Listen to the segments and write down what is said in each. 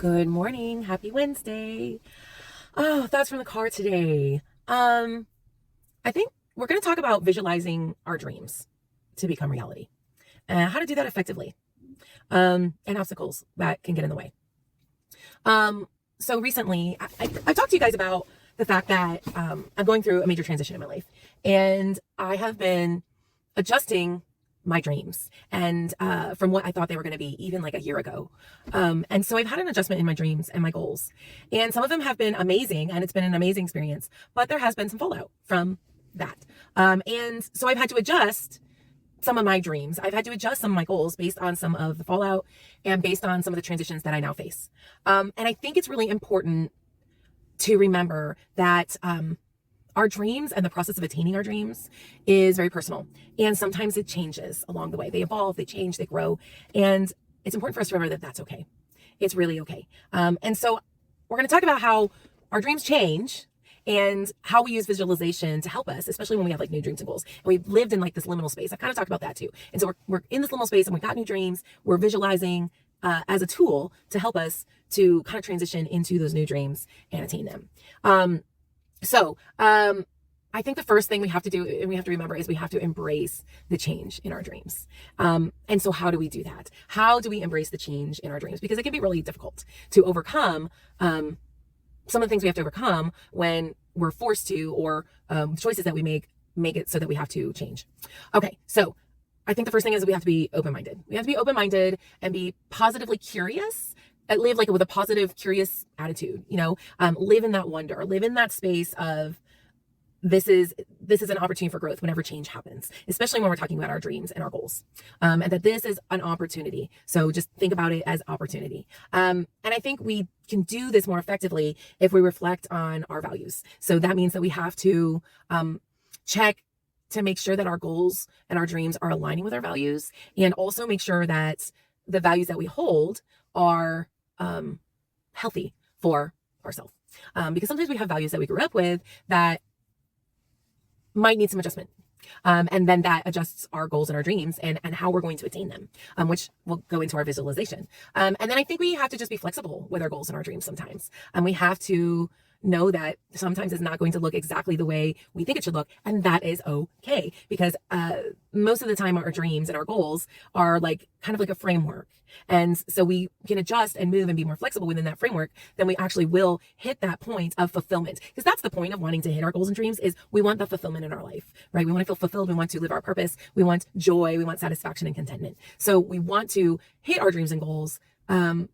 Good morning. Happy Wednesday. Oh, thoughts from the car today. I think we're going to talk about visualizing our dreams to become reality and how to do that effectively, and obstacles that can get in the way. So recently, I talked to you guys about the fact that I'm going through a major transition in my life, and I have been adjusting my dreams and from what I thought they were going to be even like a year ago. And so I've had an adjustment in my dreams and my goals. And some of them have been amazing and it's been an amazing experience, but there has been some fallout from that. And so I've had to adjust some of my dreams. I've had to adjust some of my goals based on some of the fallout and based on some of the transitions that I now face. And I think it's really important to remember that our dreams and the process of attaining our dreams is very personal. And sometimes it changes along the way. They evolve, they change, they grow. And it's important for us to remember that that's okay. It's really okay. And so we're going to talk about how our dreams change and how we use visualization to help us, especially when we have like new dreams and goals. And we've lived in like this liminal space. I've kind of talked about that too. And so we're in this liminal space and we've got new dreams. We're visualizing as a tool to help us to kind of transition into those new dreams and attain them. So I think the first thing we have to do and we have to remember is we have to embrace the change in our dreams. And so how do we do that? How do we embrace the change in our dreams? Because it can be really difficult to overcome some of the things we have to overcome when we're forced to, or choices that we make it so that we have to change. Okay, so I think the first thing is we have to be open-minded. We have to be open-minded and be positively curious. Live like with a positive, curious attitude, live in that wonder, live in that space of this is an opportunity for growth whenever change happens, especially when we're talking about our dreams and our goals, and that this is an opportunity. So just think about it as opportunity. And I think we can do this more effectively if we reflect on our values. So that means that we have to check to make sure that our goals and our dreams are aligning with our values, and also make sure that the values that we hold are healthy for ourselves. Because sometimes we have values that we grew up with that might need some adjustment. And then that adjusts our goals and our dreams and how we're going to attain them, which will go into our visualization. And then I think we have to just be flexible with our goals and our dreams sometimes. And we have to know that sometimes it's not going to look exactly the way we think it should look. And that is okay, because most of the time our dreams and our goals are like kind of like a framework. And so we can adjust and move and be more flexible within that framework, then we actually will hit that point of fulfillment. Because that's the point of wanting to hit our goals and dreams, is we want the fulfillment in our life, right? We want to feel fulfilled. We want to live our purpose. We want joy. We want satisfaction and contentment. So we want to hit our dreams and goals. And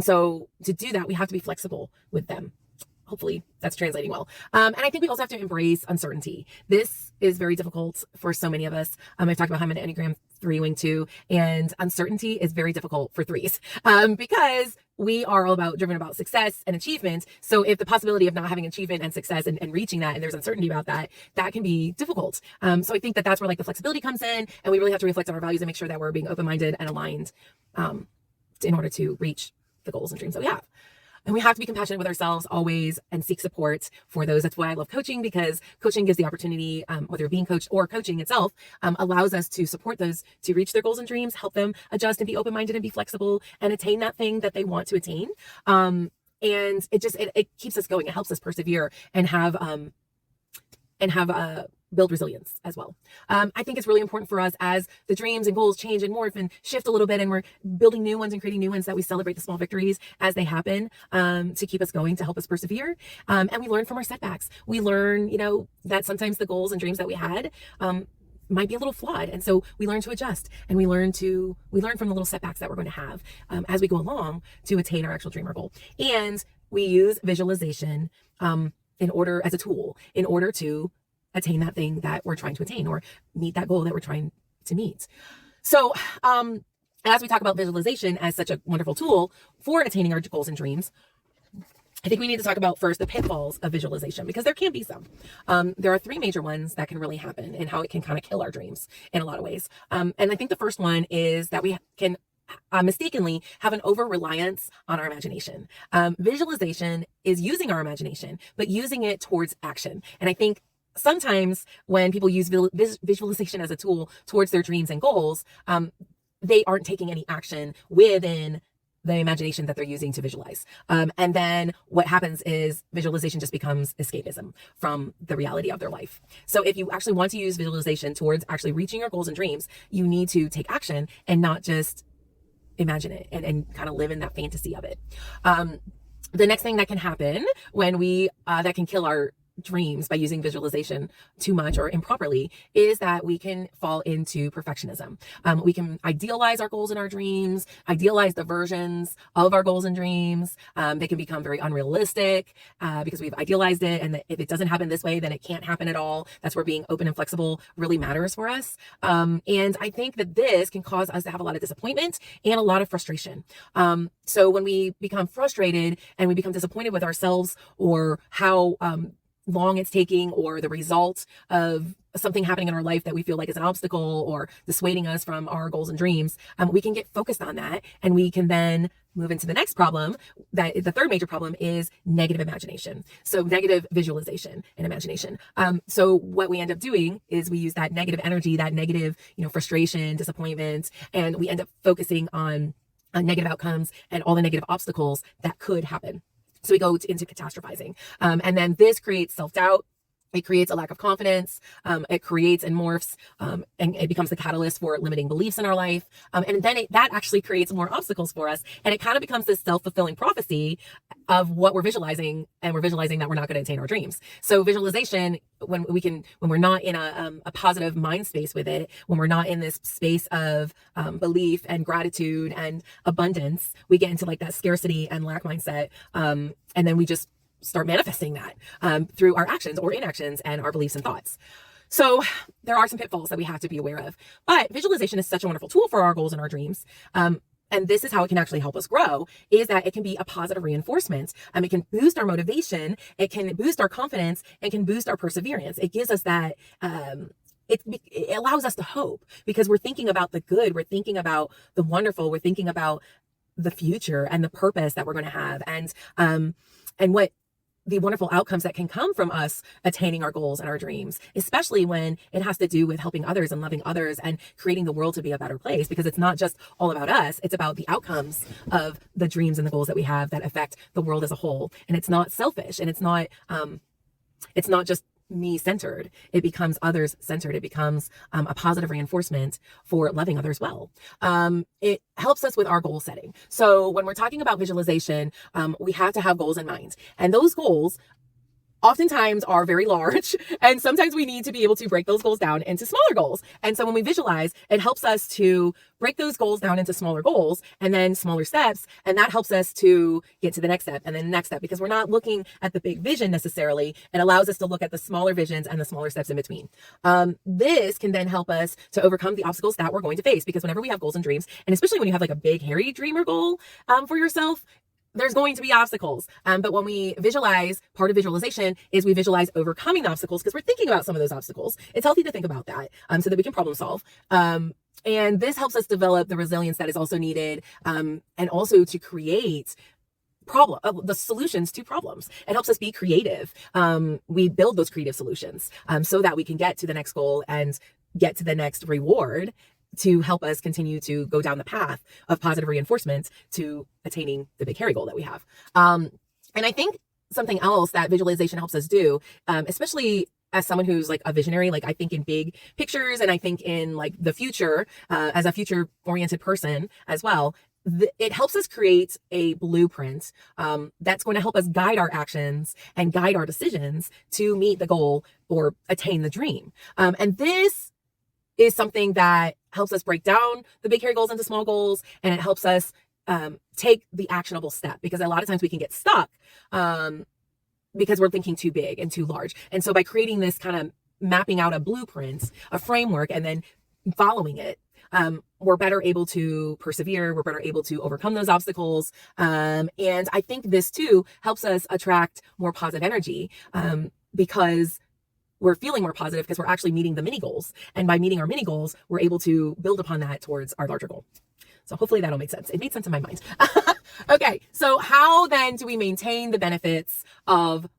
so to do that, we have to be flexible with them. Hopefully that's translating well. And I think we also have to embrace uncertainty. This is very difficult for so many of us. I've talked about how I'm an Enneagram 3 wing 2, and uncertainty is very difficult for 3s because we are all driven about success and achievement. So if the possibility of not having achievement and success and reaching that, and there's uncertainty about that, that can be difficult. So I think that that's where like the flexibility comes in, and we really have to reflect on our values and make sure that we're being open-minded and aligned in order to reach the goals and dreams that we have. And we have to be compassionate with ourselves always and seek support for those. That's why I love coaching, because coaching gives the opportunity, whether being coached or coaching itself, allows us to support those to reach their goals and dreams, help them adjust and be open-minded and be flexible and attain that thing that they want to attain. And it keeps us going. It helps us persevere and build resilience as well. I think it's really important for us, as the dreams and goals change and morph and shift a little bit, and we're building new ones and creating new ones, that we celebrate the small victories as they happen, to keep us going, to help us persevere. And we learn from our setbacks. We learn, that sometimes the goals and dreams that we had might be a little flawed. And so we learn to adjust, and we learn from the little setbacks that we're going to have as we go along to attain our actual dream or goal. And we use visualization as a tool in order to attain that thing that we're trying to attain, or meet that goal that we're trying to meet. So, as we talk about visualization as such a wonderful tool for attaining our goals and dreams, I think we need to talk about first the pitfalls of visualization, because there can be some. There are 3 major ones that can really happen, and how it can kind of kill our dreams in a lot of ways. And I think the first one is that we can mistakenly have an over-reliance on our imagination. Visualization is using our imagination, but using it towards action. And I think sometimes when people use visualization as a tool towards their dreams and goals, they aren't taking any action within the imagination that they're using to visualize. And then what happens is visualization just becomes escapism from the reality of their life. So if you actually want to use visualization towards actually reaching your goals and dreams, you need to take action and not just imagine it and kind of live in that fantasy of it. The next thing that can happen when that can kill our dreams by using visualization too much or improperly is that we can fall into perfectionism. We can idealize our goals and our dreams, idealize the versions of our goals and dreams. They can become very unrealistic because we've idealized it. And if it doesn't happen this way, then it can't happen at all. That's where being open and flexible really matters for us. And I think that this can cause us to have a lot of disappointment and a lot of frustration. So when we become frustrated and we become disappointed with ourselves or how long it's taking, or the result of something happening in our life that we feel like is an obstacle or dissuading us from our goals and dreams, we can get focused on that, and we can then move into the next problem. That the third major problem is negative imagination. So negative visualization and imagination. So what we end up doing is we use that negative energy, that negative, frustration, disappointment, and we end up focusing on negative outcomes and all the negative obstacles that could happen. So we go into catastrophizing. And then this creates self-doubt. It creates a lack of confidence. It creates and morphs, and it becomes the catalyst for limiting beliefs in our life. And then that actually creates more obstacles for us. And it kind of becomes this self-fulfilling prophecy of what we're visualizing, and we're visualizing that we're not going to attain our dreams. So visualization, when we're not in a positive mind space with it, when we're not in this space of belief and gratitude and abundance, we get into like that scarcity and lack mindset. And then we just start manifesting that through our actions or inactions and our beliefs and thoughts. So there are some pitfalls that we have to be aware of. But visualization is such a wonderful tool for our goals and our dreams. And this is how it can actually help us grow, is that it can be a positive reinforcement. It can boost our motivation. It can boost our confidence, and can boost our perseverance. It gives us that, it allows us to hope, because we're thinking about the good. We're thinking about the wonderful. We're thinking about the future and the purpose that we're going to have, and what the wonderful outcomes that can come from us attaining our goals and our dreams, especially when it has to do with helping others and loving others and creating the world to be a better place, because it's not just all about us. It's about the outcomes of the dreams and the goals that we have that affect the world as a whole. And it's not selfish, and it's not just me-centered. It becomes others-centered. It becomes a positive reinforcement for loving others well. It helps us with our goal setting. So when we're talking about visualization, we have to have goals in mind. And those goals oftentimes are very large, and sometimes we need to be able to break those goals down into smaller goals. And so when we visualize, it helps us to break those goals down into smaller goals and then smaller steps, and that helps us to get to the next step and then the next step, because we're not looking at the big vision necessarily. It allows us to look at the smaller visions and the smaller steps in between. This can then help us to overcome the obstacles that we're going to face, because whenever we have goals and dreams, and especially when you have like a big hairy dream or goal for yourself, there's going to be obstacles. But when we visualize, part of visualization is we visualize overcoming the obstacles, because we're thinking about some of those obstacles. It's healthy to think about that so that we can problem solve. And this helps us develop the resilience that is also needed, and also to create the solutions to problems. It helps us be creative. We build those creative solutions so that we can get to the next goal and get to the next reward, to help us continue to go down the path of positive reinforcement to attaining the big hairy goal that we have. And I think something else that visualization helps us do, especially as someone who's like a visionary, like I think in big pictures, and I think in like the future, as a future oriented person as well, it helps us create a blueprint that's going to help us guide our actions and guide our decisions to meet the goal or attain the dream. And this is something that helps us break down the big hairy goals into small goals, and it helps us take the actionable step, because a lot of times we can get stuck because we're thinking too big and too large. And so by creating this kind of mapping out a blueprint, a framework, and then following it, we're better able to persevere. We're better able to overcome those obstacles. And I think this too helps us attract more positive energy, because we're feeling more positive, because we're actually meeting the mini goals. And by meeting our mini goals, we're able to build upon that towards our larger goal. So hopefully that'll make sense. It made sense in my mind. Okay. So how then do we maintain the benefits of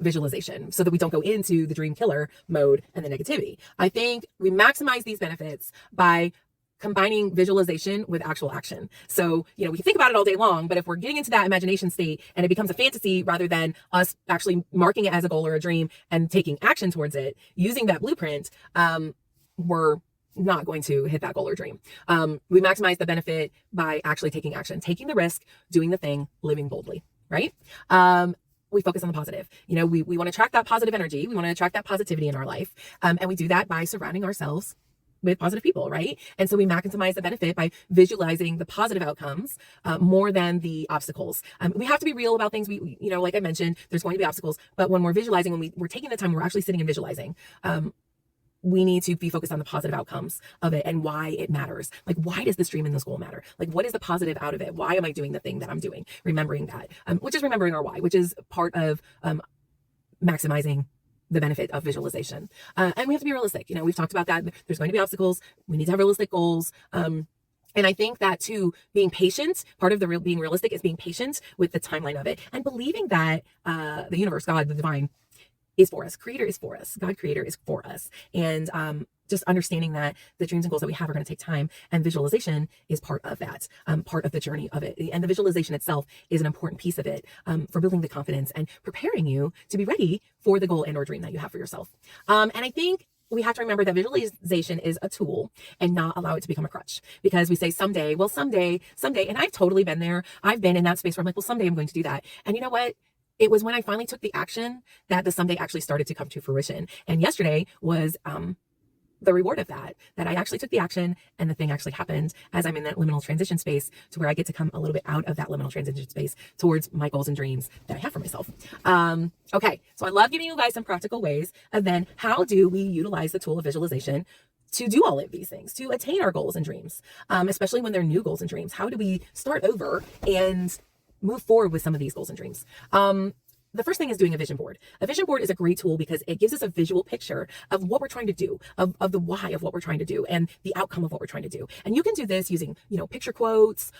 visualization so that we don't go into the dream killer mode and the negativity? I think we maximize these benefits by combining visualization with actual action. So, we can think about it all day long, but if we're getting into that imagination state and it becomes a fantasy rather than us actually marking it as a goal or a dream and taking action towards it, using that blueprint, we're not going to hit that goal or dream. We maximize the benefit by actually taking action, taking the risk, doing the thing, living boldly, right? We focus on the positive. We want to attract that positive energy. We want to attract that positivity in our life. And we do that by surrounding ourselves with positive people, right? And so we maximize the benefit by visualizing the positive outcomes more than the obstacles. We have to be real about things. We like I mentioned, there's going to be obstacles, but when we're visualizing, when we're taking the time, we're actually sitting and visualizing, we need to be focused on the positive outcomes of it and why it matters. Like, why does this dream and this goal matter? Like, what is the positive out of it? Why am I doing the thing that I'm doing? Remembering that, which is remembering our why, which is part of maximizing the benefit of visualization. And we have to be realistic. We've talked about that. There's going to be obstacles. We need to have realistic goals. And I think that too, being patient, part of being realistic is being patient with the timeline of it and believing that the universe, God, the divine, is for us. Creator is for us. God, creator, is for us. And just understanding that the dreams and goals that we have are going to take time, and visualization is part of that, part of the journey of it. And the visualization itself is an important piece of it for building the confidence and preparing you to be ready for the goal and or dream that you have for yourself. And I think we have to remember that visualization is a tool and not allow it to become a crutch, because we say someday, and I've totally been there. I've been in that space where I'm like, well, someday I'm going to do that. And you know what? It was when I finally took the action that the someday actually started to come to fruition. And yesterday was the reward of that I actually took the action and the thing actually happened as I'm in that liminal transition space to where I get to come a little bit out of that liminal transition space towards my goals and dreams that I have for myself. Okay, so I love giving you guys some practical ways of then how do we utilize the tool of visualization to do all of these things, to attain our goals and dreams, especially when they're new goals and dreams. How do we start over and move forward with some of these goals and dreams? The first thing is doing a vision board. A vision board is a great tool because it gives us a visual picture of what we're trying to do, of the why of what we're trying to do, and the outcome of what we're trying to do. And you can do this using, picture quotes,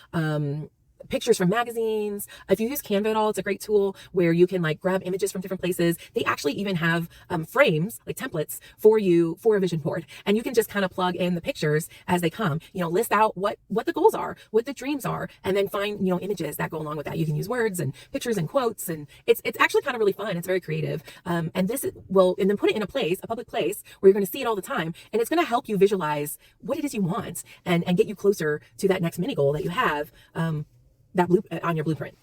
pictures from magazines. If you use Canva at all, it's a great tool where you can grab images from different places. They actually even have frames, like templates for you for a vision board. And you can just kind of plug in the pictures as they come, list out what the goals are, what the dreams are, and then find, images that go along with that. You can use words and pictures and quotes, and it's actually kind of really fun. It's very creative. And then put it in a public place where you're going to see it all the time. And it's going to help you visualize what it is you want and get you closer to that next mini goal that you have, on your blueprint.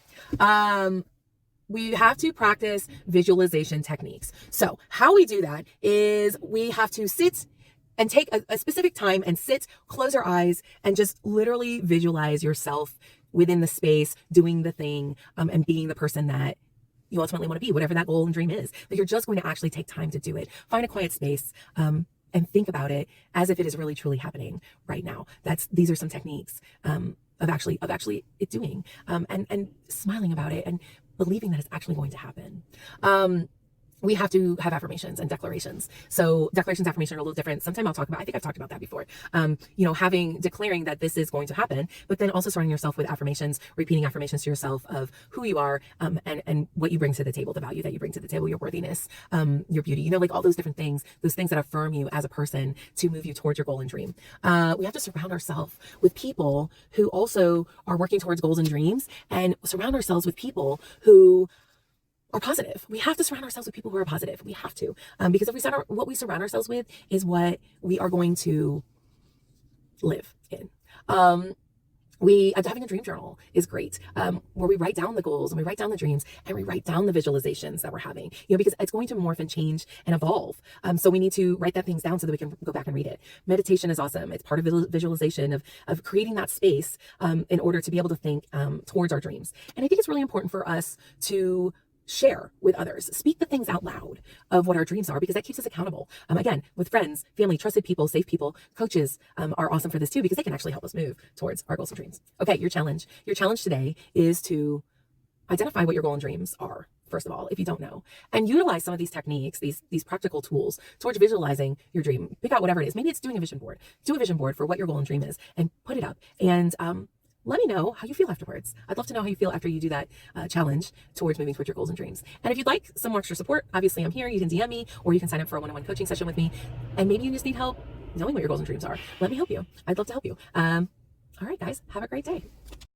We have to practice visualization techniques. So how we do that is we have to sit and take a specific time and close our eyes, and just literally visualize yourself within the space, doing the thing, and being the person that you ultimately want to be, whatever that goal and dream is. That you're just going to actually take time to do it. Find a quiet space, and think about it as if it is really truly happening right now. These are some techniques of actually it doing, and smiling about it and believing that it's actually going to happen. We have to have affirmations and declarations. So declarations, affirmation are a little different. Sometime I think I've talked about that before. Declaring that this is going to happen, but then also surrounding yourself with affirmations, repeating affirmations to yourself of who you are, and what you bring to the table, the value that you bring to the table, your worthiness, your beauty, all those different things, those things that affirm you as a person to move you towards your goal and dream. We have to surround ourselves with people who also are working towards goals and dreams, and surround ourselves with people who are positive. We have to surround ourselves with people who are positive. We have to, because if what we surround ourselves with is what we are going to live in. Having a dream journal is great, where we write down the goals and we write down the dreams and we write down the visualizations that we're having, because it's going to morph and change and evolve. So we need to write that things down so that we can go back and read it. Meditation is awesome. It's part of visualization of creating that space, in order to be able to think, towards our dreams. And I think it's really important for us to share with others, speak the things out loud of what our dreams are, because that keeps us accountable. Again, with friends, family, trusted people, safe people, coaches are awesome for this too, because they can actually help us move towards our goals and dreams. Okay, your challenge today is to identify what your goal and dreams are, first of all, if you don't know, and utilize some of these techniques, these practical tools towards visualizing your dream. Pick out whatever it is. Maybe it's doing a vision board. Do a vision board for what your goal and dream is and put it up, and let me know how you feel afterwards. I'd love to know how you feel after you do that challenge towards moving towards your goals and dreams. And if you'd like some more extra support, obviously I'm here. You can DM me, or you can sign up for a one-on-one coaching session with me. And maybe you just need help knowing what your goals and dreams are. Let me help you. I'd love to help you. All right, guys, have a great day.